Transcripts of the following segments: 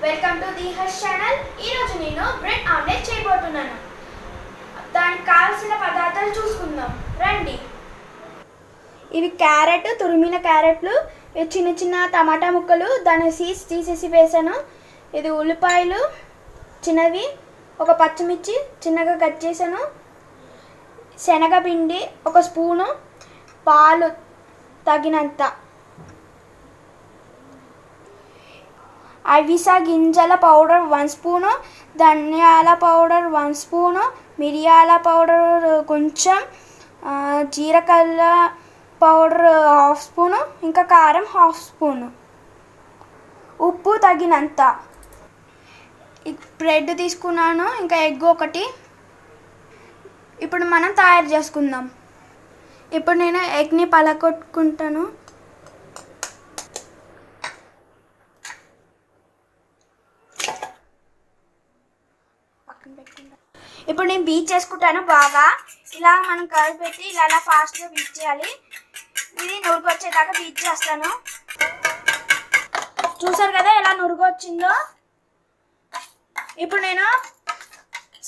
Welcome to the Harsh channel. ఈరోజు నేను bread omelette చేయబోతున్నాను. దానికి కావాల్సిన పదార్థాలు చూసుకుందాం రండి. ఇవి క్యారెట్, తురిమిన క్యారెట్లు, చిన్న చిన్న టమాటా ముక్కలు, దాని సీడ్స్ తీసేసి వేసాను. ఇది ఉల్లిపాయలు చిన్నవి, ఒక పచ్చిమిర్చి చిన్నగా కట్ చేశాను, శనగపిండి ఒక స్పూను, పాలు తగినంత, అవిసె గింజల పౌడర్ 1 స్పూను, ధనియాల పౌడర్ 1 స్పూను, మిరియాల పౌడర్ కొంచెం, జీలకర్ర పౌడర్ 1/2 స్పూను, ఇంకా కారం 1/2 స్పూను, ఉప్పు తగినంత. బ్రెడ్ తీసుకున్నాను, ఇంకా ఎగ్ ఒకటి. ఇప్పుడు మనం తయారు చేసుకుందాం. ఇప్పుడు నేను ఎగ్ని పలగొట్టుకుంటాను. ఇప్పుడు నేను బీట్ చేసుకుంటాను బాగా. ఇలా మనం కలిపి పెట్టి ఇలా ఫాస్ట్గా బీట్ చేయాలి. ఇది నురుగు వచ్చేదాకా బీట్ చేస్తాను. చూసారు కదా ఎలా నురుగు వచ్చిందో. ఇప్పుడు నేను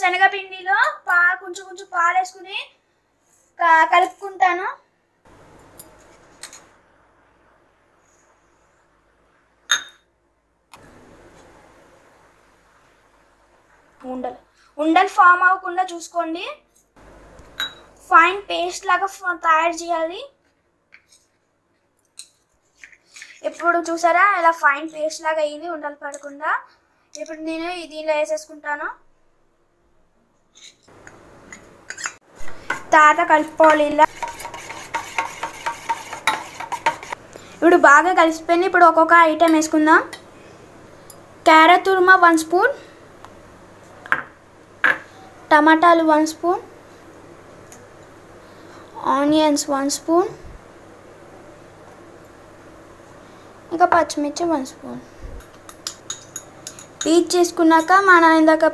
శనగపిండిలో కొంచెం కొంచెం పాలు వేసుకుని కలుపుకుంటాను. ఉండలు ఫామ్ అవ్వకుండా చూసుకోండి. ఫైన్ పేస్ట్ లాగా తయారు చేయాలి. ఇప్పుడు చూసారా ఇలా ఫైన్ పేస్ట్ లాగా అయ్యింది, ఉండలు పడకుండా. ఇప్పుడు నేను దీనిలో వేసేసుకుంటాను. తర్వాత కలుపుకోవాలి ఇలా. ఇప్పుడు బాగా కలిసిపోయింది. ఇప్పుడు ఒక్కొక్క ఐటెం వేసుకుందాం. క్యారెట్ తురుమ 1 స్పూన్, టమాటాలు 1 స్పూన్, ఆనియన్స్ 1 స్పూన్, ఇంకా పచ్చిమిర్చి 1 స్పూన్. బీట్ చేసుకున్నాక మనం ఇందాక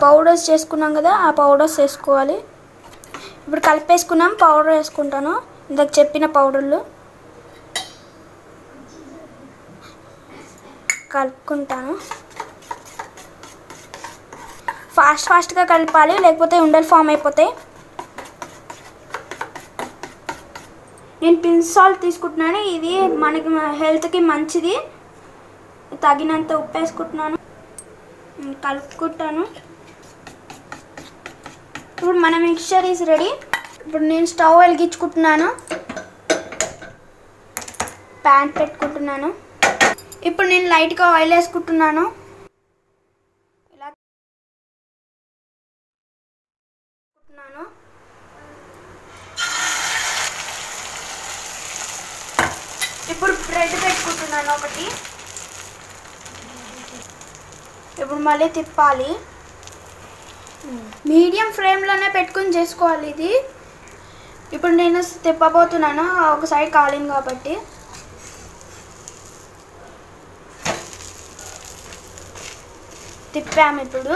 పౌడర్స్ చేసుకున్నాం కదా, ఆ పౌడర్స్ వేసుకోవాలి. ఇప్పుడు కలిపేసుకున్నాం. పౌడర్ వేసుకుంటాను, ఇందాక చెప్పిన పౌడర్లు కలుపుకుంటాను. ఫాస్ట్గా కలపాలి, లేకపోతే ఉండలు ఫామ్ అయిపోతాయి. నేను పింక్ సాల్ట్ తీసుకుంటున్నాను, ఇది మనకి హెల్త్కి మంచిది. తగినంత ఉప్పు వేసుకుంటున్నాను, కలుపుకుంటాను. ఇప్పుడు మన మిక్చర్ ఈజ్ రెడీ. ఇప్పుడు నేను స్టవ్ వెలిగించుకుంటున్నాను, ప్యాన్ పెట్టుకుంటున్నాను. ఇప్పుడు నేను లైట్గా ఆయిల్ వేసుకుంటున్నాను. ఇప్పుడు బ్రెడ్ పెట్టుకుంటున్నాను ఒకటి. ఇప్పుడు మళ్ళీ తిప్పాలి. మీడియం ఫ్లేమ్లోనే పెట్టుకుని చేసుకోవాలి ఇది. ఇప్పుడు నేను తిప్పబోతున్నాను, ఒక సైడ్ కాలింది కాబట్టి. తిప్పాము. ఇప్పుడు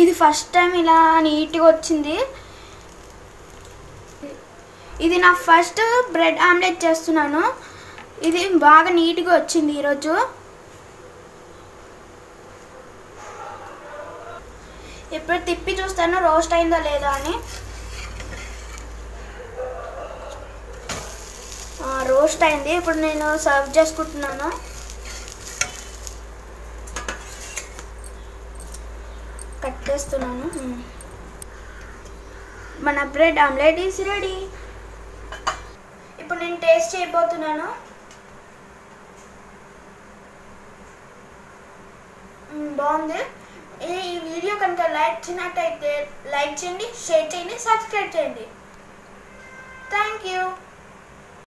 ఇది ఫస్ట్ టైం ఇలా నీట్గా వచ్చింది. ఇది నా ఫస్ట్ బ్రెడ్ ఆమ్లెట్ చేస్తున్నాను. ఇది బాగా నీట్గా వచ్చింది ఈరోజు. ఇప్పుడు తిప్పి చూస్తాను రోస్ట్ అయిందో లేదో అని. రోస్ట్ అయింది. ఇప్పుడు నేను సర్వ్ చేసుకుంటున్నాను. కట్ చేస్తున్నాను. మన బ్రెడ్ ఆమ్లెట్ ఈస్ రెడీ. ఇప్పుడు నేను టేస్ట్ చేయబోతున్నాను. బాగుంది. ఈ వీడియో కనుక నచ్చినట్టయితే లైక్ చేయండి, షేర్ చేయండి, సబ్స్క్రైబ్ చేయండి. Thank you.